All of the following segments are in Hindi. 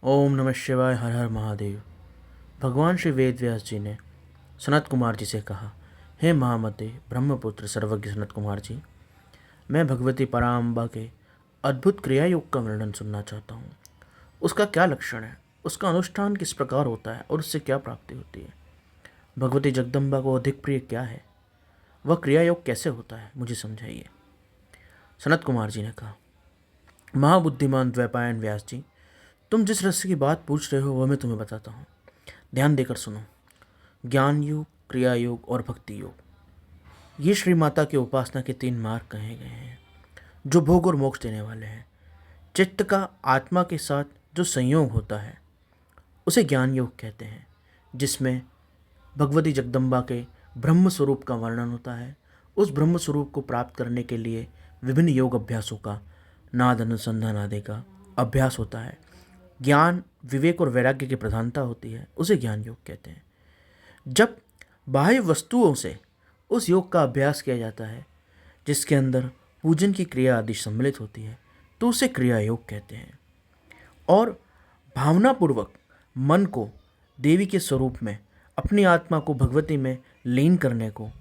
ओम नमः शिवाय। हर हर महादेव। भगवान श्री वेद व्यास जी ने सनत कुमार जी से कहा, हे महामते ब्रह्मपुत्र सर्वज्ञ सनत कुमार जी, मैं भगवती पराम्बा के अद्भुत क्रिया योग का वर्णन सुनना चाहता हूँ। उसका क्या लक्षण है, उसका अनुष्ठान किस प्रकार होता है और उससे क्या प्राप्ति होती है। भगवती जगदम्बा को अधिक प्रिय क्या है, वह क्रिया योग कैसे होता है, मुझे समझाइए। सनत कुमार जी ने कहा, महाबुद्धिमान द्वैपायन व्यास जी, तुम जिस रहस्य की बात पूछ रहे हो वह मैं तुम्हें बताता हूँ। ध्यान देकर सुनो। ज्ञान योग, क्रिया योग और भक्ति योग, ये श्री माता की उपासना के 3 मार्ग कहे गए हैं जो भोग और मोक्ष देने वाले हैं। चित्त का आत्मा के साथ जो संयोग होता है उसे ज्ञान योग कहते हैं, जिसमें भगवती जगदम्बा के ब्रह्म स्वरूप का वर्णन होता है। उस ब्रह्म स्वरूप को प्राप्त करने के लिए विभिन्न योग अभ्यासों का, नाद अनुसंधान आदि का अभ्यास होता है। ज्ञान, विवेक और वैराग्य की प्रधानता होती है, उसे ज्ञान योग कहते हैं। जब बाह्य वस्तुओं से उस योग का अभ्यास किया जाता है जिसके अंदर पूजन की क्रिया आदि सम्मिलित होती है, तो उसे क्रिया योग कहते हैं। और भावनापूर्वक मन को देवी के स्वरूप में, अपनी आत्मा को भगवती में लीन करने को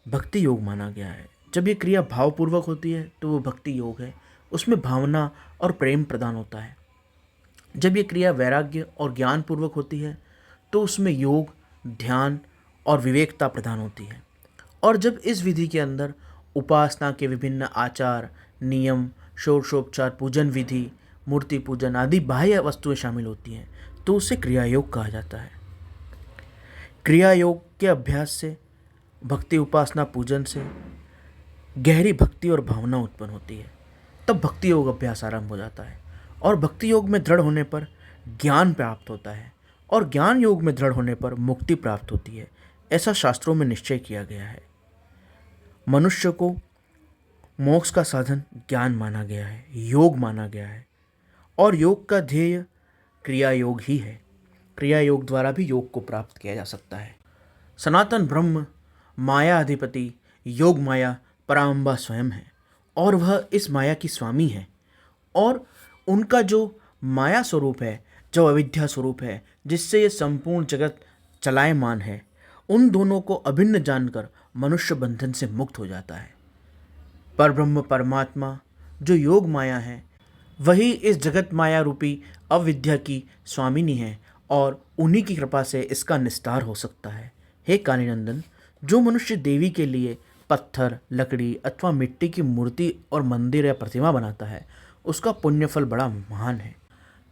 भक्ति योग माना गया है। जब ये क्रिया भावपूर्वक होती है तो वो भक्ति योग है, उसमें भावना और प्रेम प्रदान होता है। जब ये क्रिया वैराग्य और ज्ञान पूर्वक होती है तो उसमें योग, ध्यान और विवेकता प्रदान होती है। और जब इस विधि के अंदर उपासना के विभिन्न आचार, नियम, षोडशोपचार, पूजन विधि, मूर्ति पूजन आदि बाह्य वस्तुएं शामिल होती हैं तो उसे क्रिया योग कहा जाता है। क्रिया योग के अभ्यास से, भक्ति उपासना पूजन से गहरी भक्ति और भावना उत्पन्न होती है। तब भक्ति योग अभ्यास आरंभ हो जाता है और भक्ति योग में दृढ़ होने पर ज्ञान प्राप्त होता है और ज्ञान योग में दृढ़ होने पर मुक्ति प्राप्त होती है। ऐसा शास्त्रों में निश्चय किया गया है। मनुष्य को मोक्ष का साधन ज्ञान माना गया है, योग माना गया है, और योग का ध्येय क्रिया योग ही है। क्रिया योग द्वारा भी योग को प्राप्त किया जा सकता है। सनातन ब्रह्म माया अधिपति योग माया पराम्बा स्वयं है और वह इस माया की स्वामी है। और उनका जो माया स्वरूप है, जो अविद्या स्वरूप है, जिससे ये संपूर्ण जगत चलायमान है, उन दोनों को अभिन्न जानकर मनुष्य बंधन से मुक्त हो जाता है। परब्रह्म परमात्मा जो योग माया है, वही इस जगत माया रूपी अविद्या की स्वामिनी है और उन्हीं की कृपा से इसका निस्तार हो सकता है। हे कालीनंदन, जो मनुष्य देवी के लिए पत्थर, लकड़ी अथवा मिट्टी की मूर्ति और मंदिर या प्रतिमा बनाता है, उसका पुण्यफल बड़ा महान है।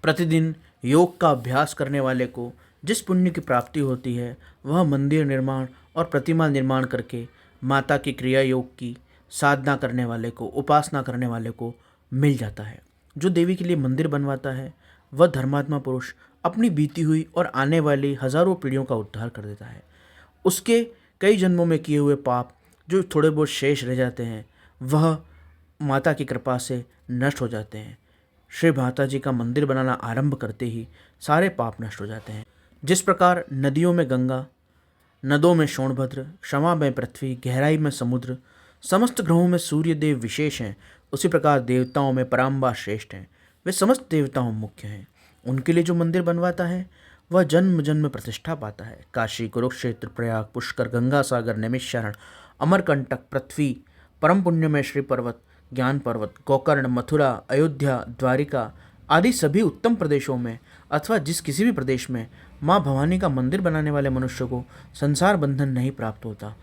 प्रतिदिन योग का अभ्यास करने वाले को जिस पुण्य की प्राप्ति होती है, वह मंदिर निर्माण और प्रतिमा निर्माण करके माता की क्रिया योग की साधना करने वाले को, उपासना करने वाले को मिल जाता है। जो देवी के लिए मंदिर बनवाता है, वह धर्मात्मा पुरुष अपनी बीती हुई और आने वाली हजारों पीढ़ियों का उद्धार कर देता है। उसके कई जन्मों में किए हुए पाप जो थोड़े बहुत शेष रह जाते हैं, वह माता की कृपा से नष्ट हो जाते हैं। श्री माता जी का मंदिर बनाना आरंभ करते ही सारे पाप नष्ट हो जाते हैं। जिस प्रकार नदियों में गंगा, नदों में शोणभद्र, क्षमा में पृथ्वी, गहराई में समुद्र, समस्त ग्रहों में सूर्य देव विशेष हैं, उसी प्रकार देवताओं में पराम्बा श्रेष्ठ हैं। वे समस्त देवताओं मुख्य हैं। उनके लिए जो मंदिर बनवाता है वह जन्म जन्म प्रतिष्ठा पाता है। काशी, कुरुक्षेत्र, प्रयाग, पुष्कर, गंगा सागर, नैमिषारण्य, अमरकंटक, पृथ्वी, परम पुण्य में श्री पर्वत, ज्ञान पर्वत, गोकर्ण, मथुरा, अयोध्या, द्वारिका आदि सभी उत्तम प्रदेशों में अथवा जिस किसी भी प्रदेश में माँ भवानी का मंदिर बनाने वाले मनुष्य को संसार बंधन नहीं प्राप्त होता,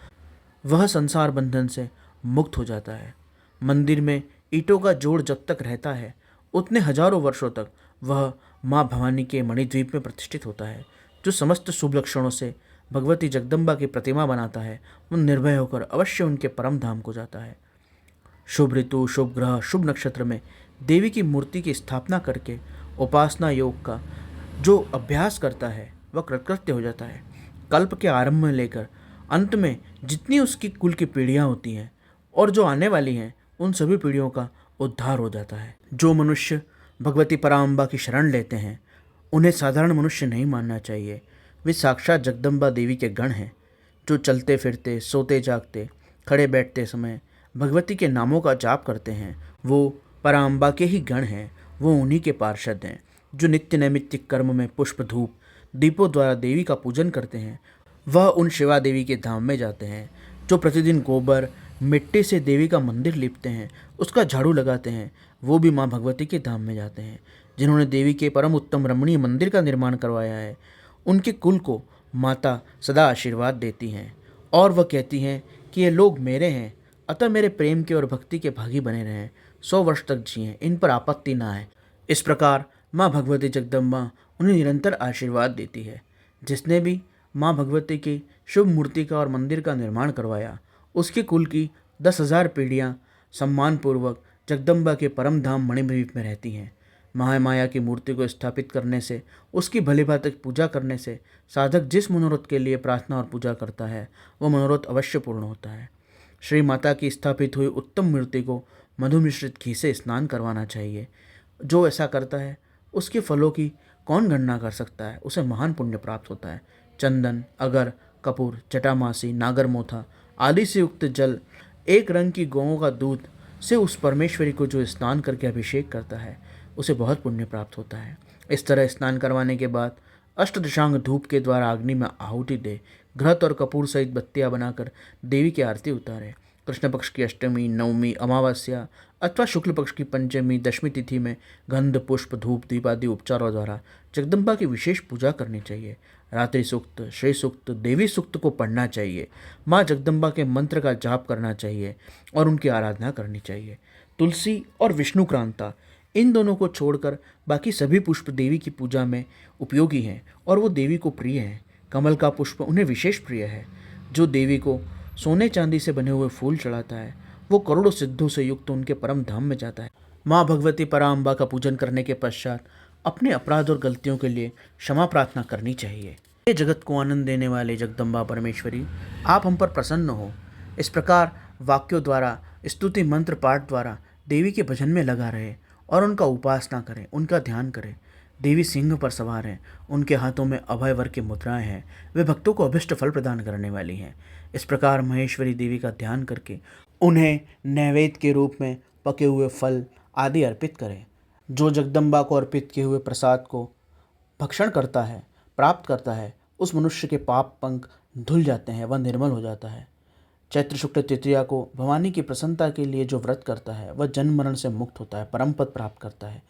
वह संसार बंधन से मुक्त हो जाता है। मंदिर में ईंटों का जोड़ जब तक रहता है, उतने हजारों वर्षों तक वह माँ भवानी के मणिद्वीप में प्रतिष्ठित होता है। जो समस्त शुभ लक्षणों से भगवती जगदम्बा की प्रतिमा बनाता है, वह निर्भय होकर अवश्य उनके परम धाम को जाता है। शुभ ऋतु, शुभ ग्रह, शुभ नक्षत्र में देवी की मूर्ति की स्थापना करके उपासना योग का जो अभ्यास करता है वह कृतकृत्य हो जाता है। कल्प के आरंभ में लेकर अंत में जितनी उसकी कुल की पीढ़ियाँ होती हैं और जो आने वाली हैं, उन सभी पीढ़ियों का उद्धार हो जाता है। जो मनुष्य भगवती पराम्बा की शरण लेते हैं, उन्हें साधारण मनुष्य नहीं मानना चाहिए। वे साक्षात जगदम्बा देवी के गण हैं, जो चलते फिरते, सोते जागते, खड़े बैठते समय भगवती के नामों का जाप करते हैं। वो पराम्बा के ही गण हैं, वो उन्हीं के पार्षद हैं। जो नित्य नैमित्तिक कर्म में पुष्प धूप दीपों द्वारा देवी का पूजन करते हैं वह उन शिवा देवी के धाम में जाते हैं। जो प्रतिदिन गोबर मिट्टी से देवी का मंदिर लिपते हैं, उसका झाड़ू लगाते हैं, वो भी माँ भगवती के धाम में जाते हैं। जिन्होंने देवी के परम उत्तम रमणीय मंदिर का निर्माण करवाया है, उनके कुल को माता सदा आशीर्वाद देती हैं और वह कहती हैं कि ये लोग मेरे हैं, अतः मेरे प्रेम के और भक्ति के भागी बने रहें, 100 वर्ष तक जिएं, इन पर आपत्ति ना आए। इस प्रकार माँ भगवती जगदम्बा उन्हें निरंतर आशीर्वाद देती है। जिसने भी माँ भगवती की शुभ मूर्ति का और मंदिर का निर्माण करवाया, उसके कुल की 10,000 पीढ़ियाँ सम्मानपूर्वक जगदम्बा के परम धाम मणिद्वीप में रहती हैं। महामाया की मूर्ति को स्थापित करने से, उसकी भली भांति पूजा करने से साधक जिस मनोरथ के लिए प्रार्थना और पूजा करता है वह मनोरथ अवश्य पूर्ण होता है। श्री माता की स्थापित हुई उत्तम मूर्ति को मधु मिश्रित घी से स्नान करवाना चाहिए। जो ऐसा करता है उसके फलों की कौन गणना कर सकता है, उसे महान पुण्य प्राप्त होता है। चंदन, अगर, कपूर, जटामासी, नागरमोथा आदि से युक्त जल, एक रंग की गौओं का दूध से उस परमेश्वरी को जो स्नान करके अभिषेक करता है उसे बहुत पुण्य प्राप्त होता है। इस तरह स्नान करवाने के बाद अष्टदशांग धूप के द्वारा अग्नि में आहुति दे, घृत और कपूर सहित बत्तियां बनाकर देवी की आरती उतारे। कृष्ण पक्ष की अष्टमी, नवमी, अमावस्या अथवा शुक्ल पक्ष की पंचमी, दशमी तिथि में गंध, पुष्प, धूप, दीप आदि उपचारों द्वारा जगदम्बा की विशेष पूजा करनी चाहिए। रात्रि सूक्त, श्री सूक्त, देवी सूक्त को पढ़ना चाहिए। माँ जगदम्बा के मंत्र का जाप करना चाहिए और उनकी आराधना करनी चाहिए। तुलसी और विष्णुक्रांता, इन दोनों को छोड़कर बाकी सभी पुष्प देवी की पूजा में उपयोगी हैं और वो देवी को प्रिय हैं। कमल का पुष्प उन्हें विशेष प्रिय है। जो देवी को सोने चांदी से बने हुए फूल चढ़ाता है वो करोड़ों सिद्धों से युक्त उनके परम धाम में जाता है। माँ भगवती पराम्बा का पूजन करने के पश्चात अपने अपराध और गलतियों के लिए क्षमा प्रार्थना करनी चाहिए। हे जगत को आनंद देने वाले जगदम्बा परमेश्वरी, आप हम पर प्रसन्न हो। इस प्रकार वाक्यों द्वारा, स्तुति मंत्र पाठ द्वारा देवी के भजन में लगा रहे और उनका उपासना करें, उनका ध्यान करें। देवी सिंह पर सवार हैं, उनके हाथों में अभय वर की मुद्राएं हैं, वे भक्तों को अभिष्ट फल प्रदान करने वाली हैं। इस प्रकार महेश्वरी देवी का ध्यान करके उन्हें नैवेद्य के रूप में पके हुए फल आदि अर्पित करें। जो जगदम्बा को अर्पित किए हुए प्रसाद को भक्षण करता है, प्राप्त करता है, उस मनुष्य के पाप पंख धुल जाते हैं, वह निर्मल हो जाता है। चैत्र शुक्ल तृतीया को भवानी की प्रसन्नता के लिए जो व्रत करता है वह जन्म मरण से मुक्त होता है, परम पद प्राप्त करता है।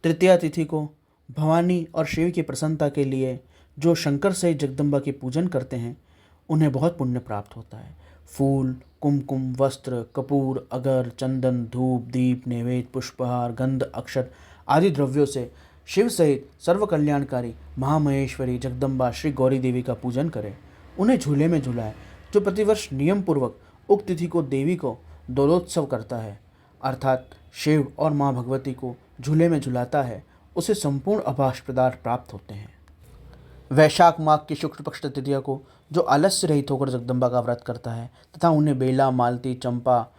तृतीया तिथि को भवानी और शिव की प्रसन्नता के लिए जो शंकर से जगदम्बा की पूजन करते हैं उन्हें बहुत पुण्य प्राप्त होता है। फूल, कुमकुम, वस्त्र, कपूर, अगर, चंदन, धूप, दीप, नैवेद्य, पुष्पहार, गंध, अक्षत आदि द्रव्यों से शिव सहित सर्व कल्याणकारी महामहेश्वरी जगदम्बा श्री गौरी देवी का पूजन करें। उन्हें झूले में झुलाएं। जो प्रतिवर्ष नियम पूर्वक उक्त तिथि को देवी को दोलोत्सव करता है, अर्थात शिव और माँ भगवती को झूले में झुलाता है, उसे संपूर्ण अभाष पदार्थ प्राप्त होते हैं। वैशाख माघ की शुक्ल पक्ष तृतीया को जो आलस्य रहित होकर जगदम्बा का व्रत करता है तथा उन्हें बेला, मालती, चंपा,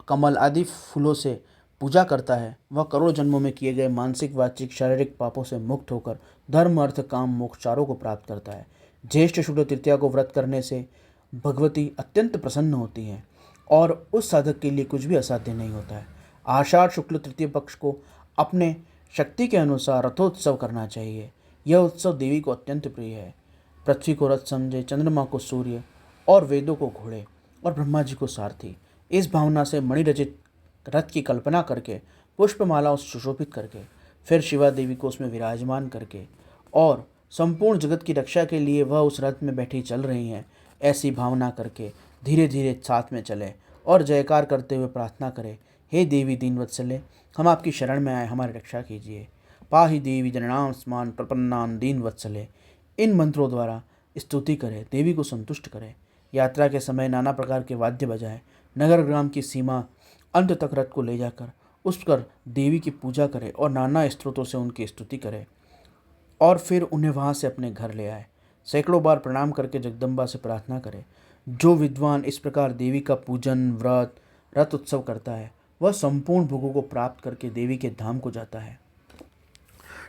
कमल आदि फूलों से पूजा करता है, वह करोड़ जन्मों में किए गए मानसिक, वाचिक, शारीरिक पापों से मुक्त होकर धर्म, अर्थ, काम, मोक्ष चारों को प्राप्त करता है। ज्येष्ठ शुक्ल तृतीया को व्रत करने से भगवती अत्यंत प्रसन्न होती हैं और उस साधक के लिए कुछ भी असाध्य नहीं होता है। आषाढ़ शुक्ल तृतीय पक्ष को अपने शक्ति के अनुसार रथोत्सव करना चाहिए। यह उत्सव देवी को अत्यंत प्रिय है। पृथ्वी को रथ समझे, चंद्रमा को सूर्य और वेदों को घोड़े और ब्रह्मा जी को सारथी, इस भावना से मणिरचित रथ की कल्पना करके, पुष्पमालाओं से सुशोभित करके, फिर शिवा देवी को उसमें विराजमान करके और संपूर्ण जगत की रक्षा के लिए वह उस रथ में बैठी चल रही हैं, ऐसी भावना करके धीरे धीरे साथ में चले और जयकार करते हुए प्रार्थना करें, हे देवी दीनवत्सले, हम आपकी शरण में आए, हमारी रक्षा कीजिए। पाहि देवी जननाम स्मान प्रपन्नान दीनवत्सले, इन मंत्रों द्वारा स्तुति करें, देवी को संतुष्ट करें। यात्रा के समय नाना प्रकार के वाद्य बजाएं, नगर ग्राम की सीमा अंत तक रथ को ले जाकर उस पर देवी की पूजा करें और नाना स्त्रोतों से उनकी स्तुति करें और फिर उन्हें वहाँ से अपने घर ले आए। सैकड़ों बार प्रणाम करके जगदम्बा से प्रार्थना करें। जो विद्वान इस प्रकार देवी का पूजन, व्रत, रथ उत्सव करता है वह संपूर्ण भोगों को प्राप्त करके देवी के धाम को जाता है।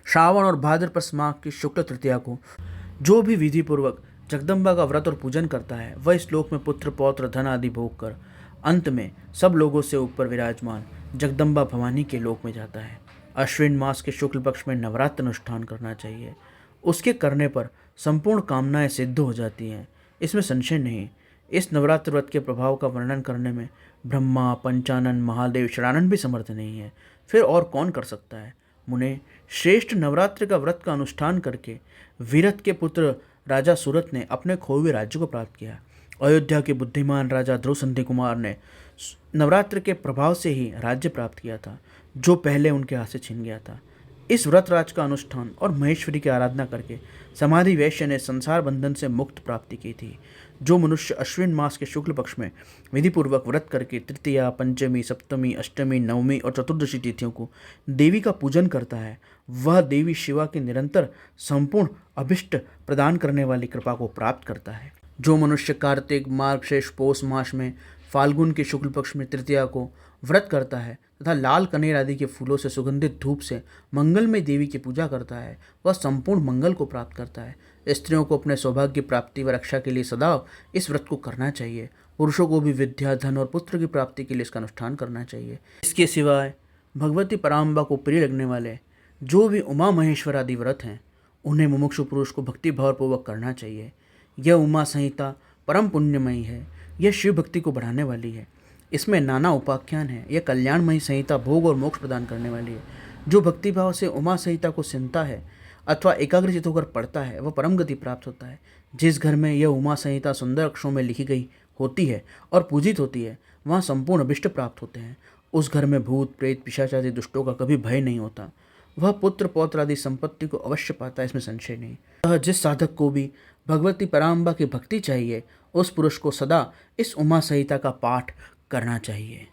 श्रावण और भाद्रपद माह की शुक्ल तृतीया को जो भी विधि पूर्वक जगदम्बा का व्रत और पूजन करता है वह इस लोक में पुत्र, पौत्र, धन आदि भोग कर अंत में सब लोगों से ऊपर विराजमान जगदम्बा भवानी के लोक में जाता है। अश्विन मास के शुक्ल पक्ष में नवरात्र अनुष्ठान करना चाहिए। उसके करने पर संपूर्ण कामनाएं सिद्ध हो जाती हैं, इसमें संशय नहीं। इस नवरात्र व्रत के प्रभाव का वर्णन करने में ब्रह्मा, पंचानन, महादेव, षडानन भी समर्थ नहीं है, फिर और कौन कर सकता है। मुने, श्रेष्ठ नवरात्र का व्रत का अनुष्ठान करके वीरथ के पुत्र राजा सूरत ने अपने खोए हुए राज्य को प्राप्त किया। अयोध्या के बुद्धिमान राजा ध्रुव संधि कुमार ने नवरात्र के प्रभाव से ही राज्य प्राप्त किया था, जो पहले उनके हाथ से छिन गया था। इस व्रत राज का अनुष्ठान और महेश्वरी की आराधना करके समाधि वैश्य ने संसार बंधन से मुक्त प्राप्ति की थी। जो मनुष्य अश्विन मास के शुक्ल पक्ष में विधिपूर्वक व्रत करके तृतीया, पंचमी, सप्तमी, अष्टमी, नवमी और चतुर्दशी तिथियों को देवी का पूजन करता है, वह देवी शिवा के निरंतर संपूर्ण अभिष्ट प्रदान करने वाली कृपा को प्राप्त करता है। जो मनुष्य कार्तिक, मार्गशीर्ष, पौष मास में फाल्गुन के शुक्ल पक्ष में तृतीया को व्रत करता है तथा लाल कनेर आदि के फूलों से सुगंधित धूप से मंगलमय देवी की पूजा करता है, वह संपूर्ण मंगल को प्राप्त करता है। स्त्रियों को अपने सौभाग्य प्राप्ति व रक्षा के लिए सदा इस व्रत को करना चाहिए। पुरुषों को भी विद्या, धन और पुत्र की प्राप्ति के लिए इसका अनुष्ठान करना चाहिए। इसके सिवाय भगवती पराम्बा को प्रिय लगने वाले जो भी उमा महेश्वर आदि व्रत हैं, उन्हें मुमुक्षु पुरुष को भक्तिभावपूर्वक करना चाहिए। यह उमा संहिता परम पुण्यमयी है, यह शिव भक्ति को बढ़ाने वाली है। इसमें नाना उपाख्यान है। यह कल्याणमयी संहिता भोग और मोक्ष प्रदान करने वाली है। जो भक्तिभाव से उमा संहिता को सुनता है अथवा एकाग्रचित होकर पढ़ता है, वह परम गति प्राप्त होता है। जिस घर में यह उमा संहिता सुंदर अक्षरों में लिखी गई होती है और पूजित होती है, वहाँ संपूर्ण अभिष्ट प्राप्त होते हैं। उस घर में भूत, प्रेत, पिशाच आदि दुष्टों का कभी भय नहीं होता। वह पुत्र, पौत्र आदि संपत्ति को अवश्य पाता है, इसमें संशय नहीं। अतः जिस साधक को भी भगवती पराम्बा की भक्ति चाहिए, उस पुरुष को सदा इस उमा संहिता का पाठ करना चाहिए।